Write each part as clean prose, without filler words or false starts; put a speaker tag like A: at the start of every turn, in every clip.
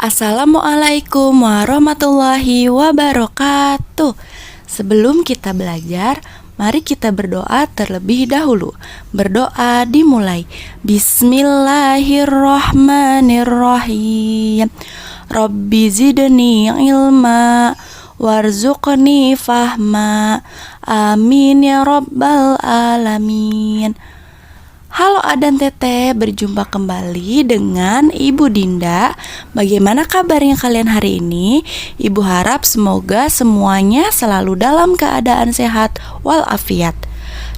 A: Assalamualaikum warahmatullahi wabarakatuh. Sebelum kita belajar, mari kita berdoa terlebih dahulu. Berdoa dimulai. Bismillahirrahmanirrahim. Rabbi zidni ilma warzuqni fahma. Amin ya rabbal alamin. Halo Adan Teteh, berjumpa kembali dengan Ibu Dinda. Bagaimana kabarnya kalian hari ini? Ibu harap semoga semuanya selalu dalam keadaan sehat walafiat.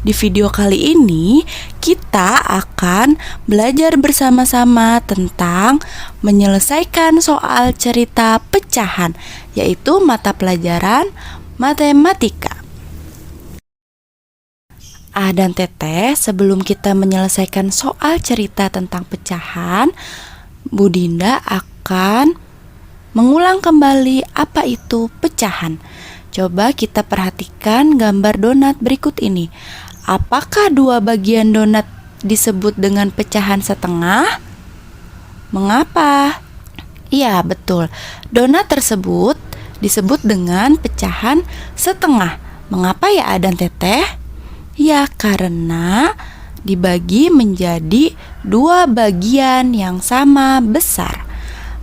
A: Di video kali ini kita akan belajar bersama-sama tentang menyelesaikan soal cerita pecahan, yaitu mata pelajaran matematika. Dan Teteh, sebelum kita menyelesaikan soal cerita tentang pecahan, Bu Dinda akan mengulang kembali apa itu pecahan. Coba kita perhatikan gambar donat berikut ini. Apakah dua bagian donat disebut dengan pecahan setengah? Mengapa? Iya, betul. Donat tersebut disebut dengan pecahan setengah. Mengapa ya Adan Teteh? Ya, karena dibagi menjadi dua bagian yang sama besar.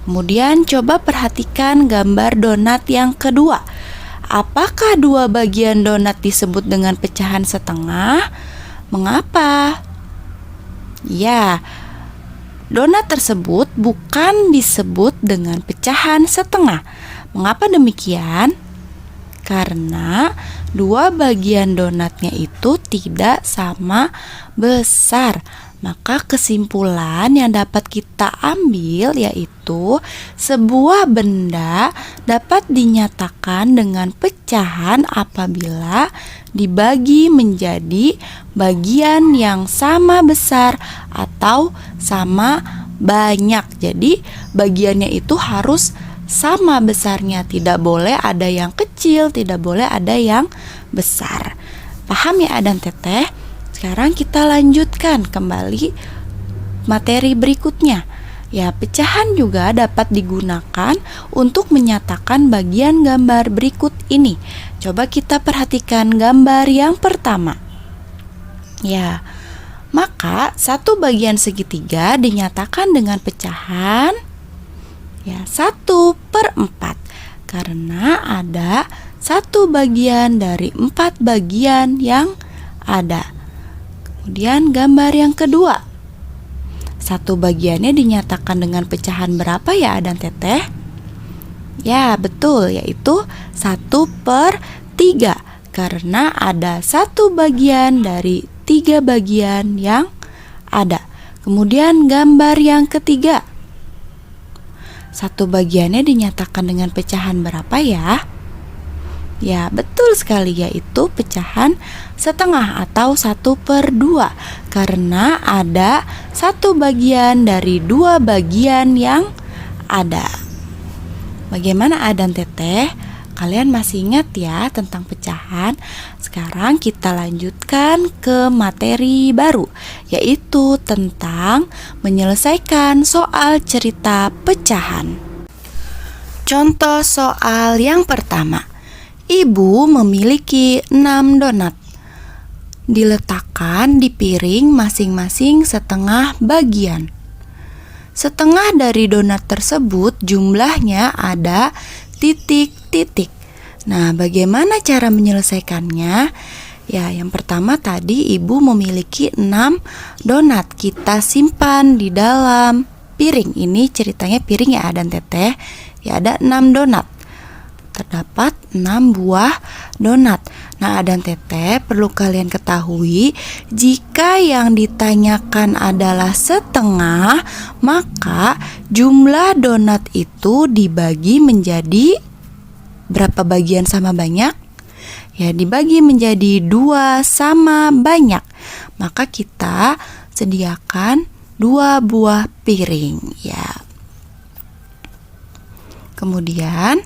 A: Kemudian coba perhatikan gambar donat yang kedua. Apakah dua bagian donat disebut dengan pecahan setengah? Mengapa? Ya, donat tersebut bukan disebut dengan pecahan setengah. Mengapa demikian? Karena dua bagian donatnya itu tidak sama besar. Maka kesimpulan yang dapat kita ambil yaitu sebuah benda dapat dinyatakan dengan pecahan apabila dibagi menjadi bagian yang sama besar atau sama banyak. Jadi bagiannya itu harus sama besarnya, tidak boleh ada yang kecil, tidak boleh ada yang besar. Paham ya Adan Teteh? Sekarang kita lanjutkan kembali materi berikutnya. Ya, pecahan juga dapat digunakan untuk menyatakan bagian gambar berikut ini. Coba kita perhatikan gambar yang pertama. Ya, maka satu bagian segitiga dinyatakan dengan pecahan 1/4 karena ada satu bagian dari 4 bagian yang ada. Kemudian gambar yang kedua, satu bagiannya dinyatakan dengan pecahan berapa ya Adan Teteh? Ya betul, yaitu 1/3 karena ada satu bagian dari 3 bagian yang ada. Kemudian gambar yang ketiga, satu bagiannya dinyatakan dengan pecahan berapa ya? Ya betul sekali, yaitu pecahan setengah atau 1/2 karena ada satu bagian dari 2 bagian yang ada. Bagaimana Adan Teteh? Kalian masih ingat ya tentang pecahan? Sekarang kita lanjutkan ke materi baru, yaitu tentang menyelesaikan soal cerita pecahan. Contoh soal yang pertama. Ibu memiliki 6 donat. Diletakkan di piring masing-masing setengah bagian. Setengah dari donat tersebut jumlahnya ada titik-titik. Nah, bagaimana cara menyelesaikannya? Ya, yang pertama tadi ibu memiliki 6 donat. Kita simpan di dalam piring. Ini ceritanya piring ya Adan Teteh. Ya, ada 6 donat. Terdapat 6 buah donat. Nah, Adan Teteh perlu kalian ketahui, jika yang ditanyakan adalah setengah, maka jumlah donat itu dibagi menjadi berapa bagian sama banyak? Ya, dibagi menjadi 2 sama banyak. Maka kita sediakan 2 buah piring ya. Kemudian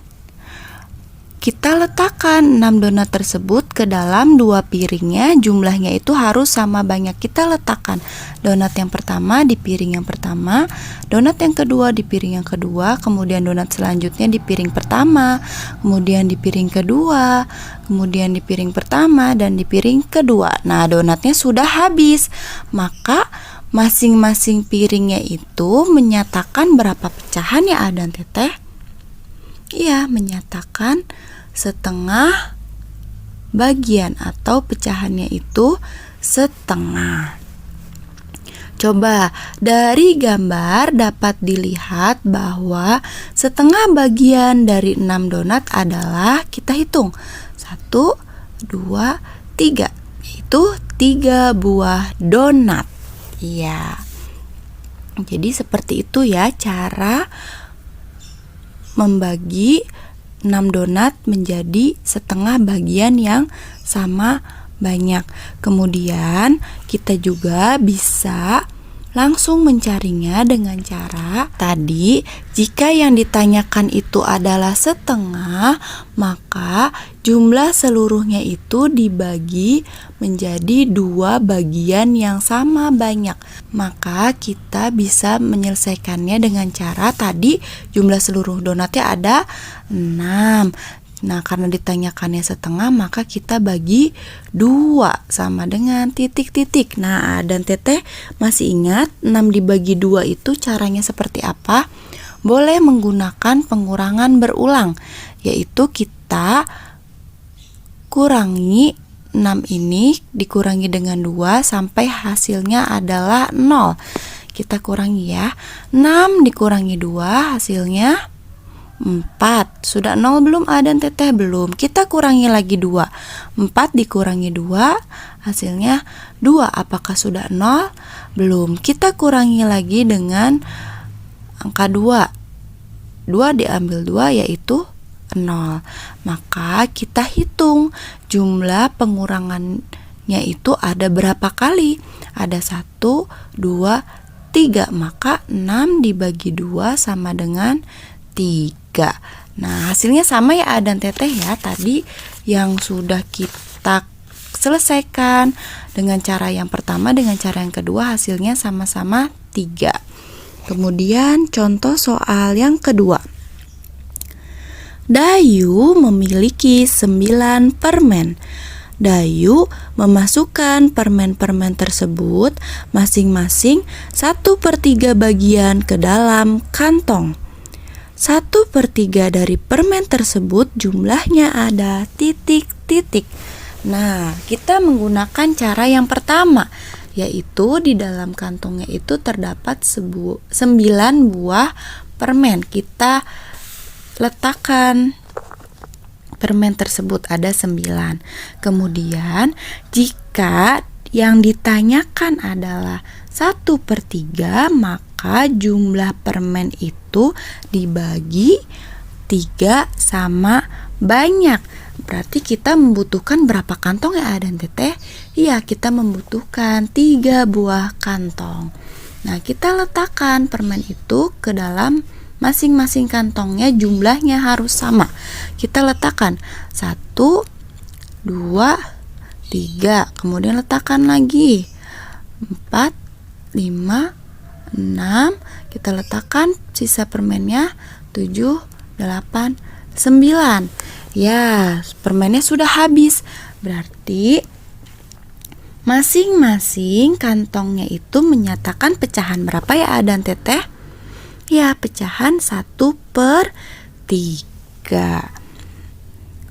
A: kita letakkan 6 donat tersebut ke dalam 2 piringnya. Jumlahnya itu harus sama banyak. Kita letakkan donat yang pertama di piring yang pertama, donat yang kedua di piring yang kedua, kemudian donat selanjutnya di piring pertama, kemudian di piring kedua, kemudian di piring pertama, dan di piring kedua. Nah, donatnya sudah habis. Maka masing-masing piringnya itu menyatakan berapa pecahan ya Adan Teteh? Iya, menyatakan setengah bagian atau pecahannya itu setengah. Coba dari gambar dapat dilihat bahwa setengah bagian dari 6 donat adalah, kita hitung 1, 2, 3, yaitu 3 buah donat. Iya. Jadi seperti itu ya cara membagi 6 donat menjadi setengah bagian yang sama banyak. Kemudian kita juga bisa langsung mencarinya dengan cara tadi, jika yang ditanyakan itu adalah setengah, maka jumlah seluruhnya itu dibagi menjadi 2 bagian yang sama banyak. Maka kita bisa menyelesaikannya dengan cara tadi, jumlah seluruh donatnya ada 6. Nah, karena ditanyakannya setengah, maka kita bagi 2 sama dengan titik-titik. Nah, dan Teteh masih ingat 6 dibagi 2 itu caranya seperti apa? Boleh menggunakan pengurangan berulang, yaitu kita kurangi 6 ini dikurangi dengan 2 sampai hasilnya adalah 0. Kita kurangi ya. 6 dikurangi 2 hasilnya 4. Sudah 0 belum Adan Teteh? Belum. Kita kurangi lagi 2. 4 dikurangi 2 hasilnya 2. Apakah sudah 0? Belum. Kita kurangi lagi dengan angka 2. 2 diambil 2 yaitu 0. Maka kita hitung jumlah pengurangannya itu ada berapa kali? Ada 1, 2, 3. Maka 6 dibagi 2 sama dengan 3. Nah, hasilnya sama ya Adan Teteh ya. Tadi yang sudah kita selesaikan dengan cara yang pertama, dengan cara yang kedua hasilnya sama-sama 3. Kemudian contoh soal yang kedua. Dayu memiliki 9 permen. Dayu memasukkan permen-permen tersebut masing-masing 1/3 bagian ke dalam kantong. 1/3 dari permen tersebut jumlahnya ada titik-titik. Nah, kita menggunakan cara yang pertama, yaitu di dalam kantongnya itu terdapat 9 buah permen. Kita letakkan permen tersebut ada 9. Kemudian jika yang ditanyakan adalah 1/3, maka jumlah permen itu dibagi 3 sama banyak. Berarti kita membutuhkan berapa kantong ya Adan Teteh? Iya, kita membutuhkan 3 buah kantong. Nah, kita letakkan permen itu ke dalam masing-masing kantongnya, jumlahnya harus sama. Kita letakkan 1, 2, 3. Kemudian letakkan lagi 4, 5, 6. Kita letakkan sisa permennya 7, 8, 9. Ya, permennya sudah habis. Berarti masing-masing kantongnya itu menyatakan pecahan berapa ya Adan Teteh? Ya, pecahan 1/3.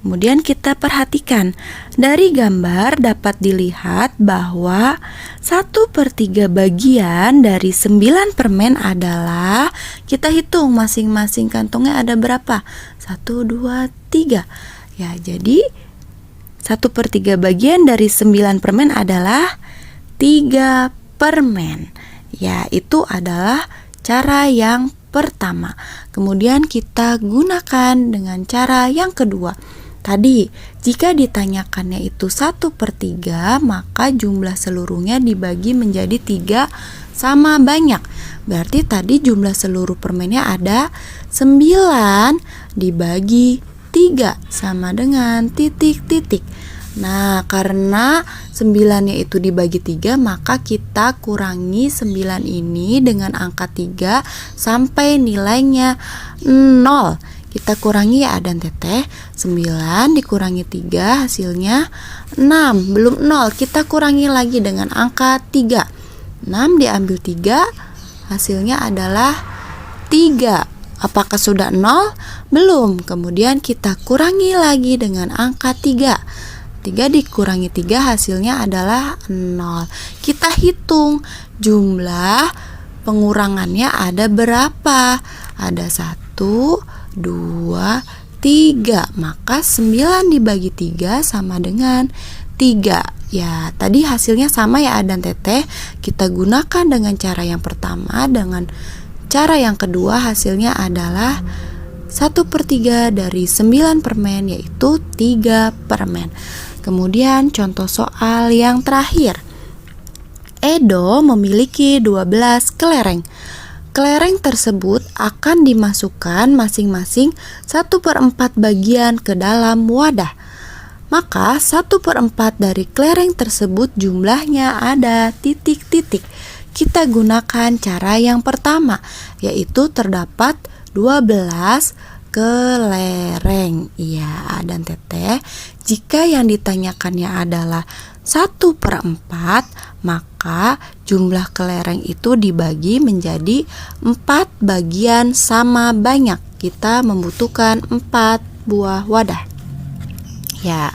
A: Kemudian kita perhatikan dari gambar dapat dilihat bahwa 1/3 bagian dari 9 permen adalah, kita hitung masing-masing kantongnya ada berapa? 1, 2, 3. Ya, jadi 1/3 bagian dari 9 permen adalah 3 permen. Ya, itu adalah cara yang pertama. Kemudian kita gunakan dengan cara yang kedua. Tadi, jika ditanyakannya itu 1/3, maka jumlah seluruhnya dibagi menjadi 3 sama banyak. Berarti tadi jumlah seluruh permennya ada 9 dibagi 3. 3 sama dengan titik-titik. Nah, karena 9-nya itu dibagi 3, maka kita kurangi 9 ini dengan angka 3 sampai nilainya 0. Kita kurangi ya dan teteh. 9 dikurangi 3 hasilnya 6. Belum 0, kita kurangi lagi dengan angka 3. 6 diambil 3, hasilnya adalah 3. Apakah sudah 0? Belum. Kemudian kita kurangi lagi dengan angka 3. 3 dikurangi 3 hasilnya adalah 0. Kita hitung jumlah pengurangannya ada berapa? Ada 1, 2, 3. Maka 9 dibagi 3 sama dengan 3. Ya, tadi hasilnya sama ya dan teteh. Kita gunakan dengan cara yang pertama. Dengan cara yang kedua hasilnya adalah 1/3 dari 9 permen, yaitu 3 permen. Kemudian contoh soal yang terakhir. Edo memiliki 12 kelereng. Kelereng tersebut akan dimasukkan masing-masing 1/4 bagian ke dalam wadah. Maka 1/4 dari kelereng tersebut jumlahnya ada titik-titik. Kita gunakan cara yang pertama, yaitu terdapat 12 kelereng. Iya, dan teteh, jika yang ditanyakannya adalah 1/4, maka jumlah kelereng itu dibagi menjadi 4 bagian sama banyak. Kita membutuhkan 4 buah wadah. Ya.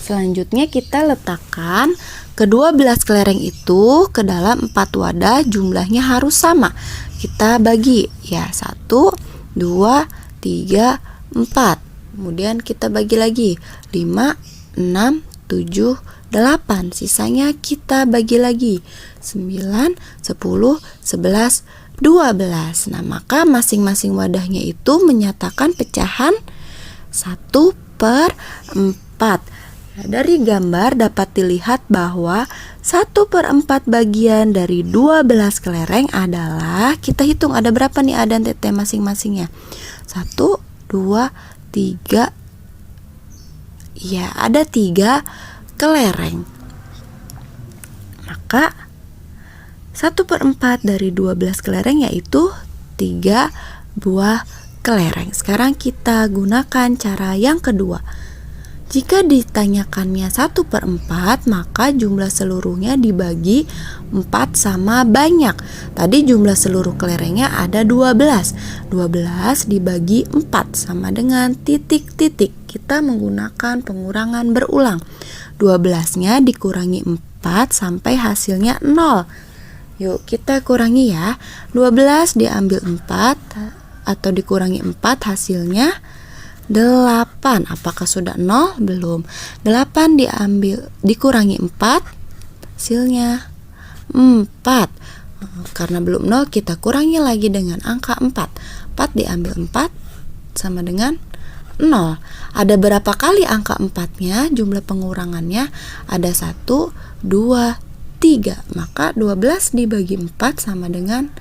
A: Selanjutnya kita letakkan ke-12 kelereng itu ke dalam 4 wadah, jumlahnya harus sama. Kita bagi ya 1, 2, 3, 4. Kemudian kita bagi lagi 5, 6, 7, 8. Sisanya kita bagi lagi 9, 10, 11, 12. Nah, maka masing-masing wadahnya itu menyatakan pecahan 1/4. Dari gambar dapat dilihat bahwa 1/4 bagian dari 12 kelereng adalah, kita hitung ada berapa nih dan teteh masing-masingnya. 1, 2, 3. Ya, ada 3 kelereng. Maka 1/4 dari 12 kelereng yaitu 3 buah kelereng. Sekarang kita gunakan cara yang kedua. Jika ditanyakannya 1/4, maka jumlah seluruhnya dibagi 4 sama banyak. Tadi jumlah seluruh kelerengnya ada 12. 12 dibagi 4 sama dengan titik-titik. Kita menggunakan pengurangan berulang. 12-nya dikurangi 4 sampai hasilnya 0. Yuk kita kurangi ya. 12 diambil 4 atau dikurangi 4 hasilnya 8. Apakah sudah 0? Belum. 8 dikurangi 4 hasilnya 4. Karena belum 0, kita kurangi lagi dengan angka 4. 4 diambil 4 sama dengan 0. Ada berapa kali angka 4-nya? Jumlah pengurangannya ada 1, 2, 3. Maka 12 dibagi 4 sama dengan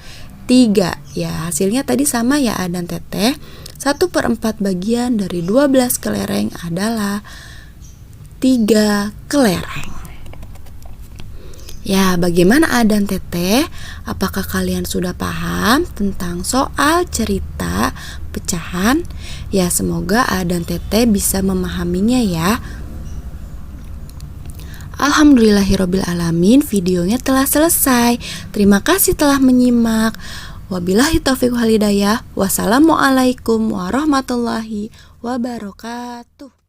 A: 3. Ya, hasilnya tadi sama ya dan teteh. 1/4 bagian dari 12 kelereng adalah 3 kelereng. Ya, bagaimana dan teteh? Apakah kalian sudah paham tentang soal cerita pecahan? Ya, semoga dan teteh bisa memahaminya ya. Alhamdulillahirobbilalamin, videonya telah selesai. Terima kasih telah menyimak. Wabillahi taufiq wal hidayah. Wassalamualaikum warahmatullahi wabarakatuh.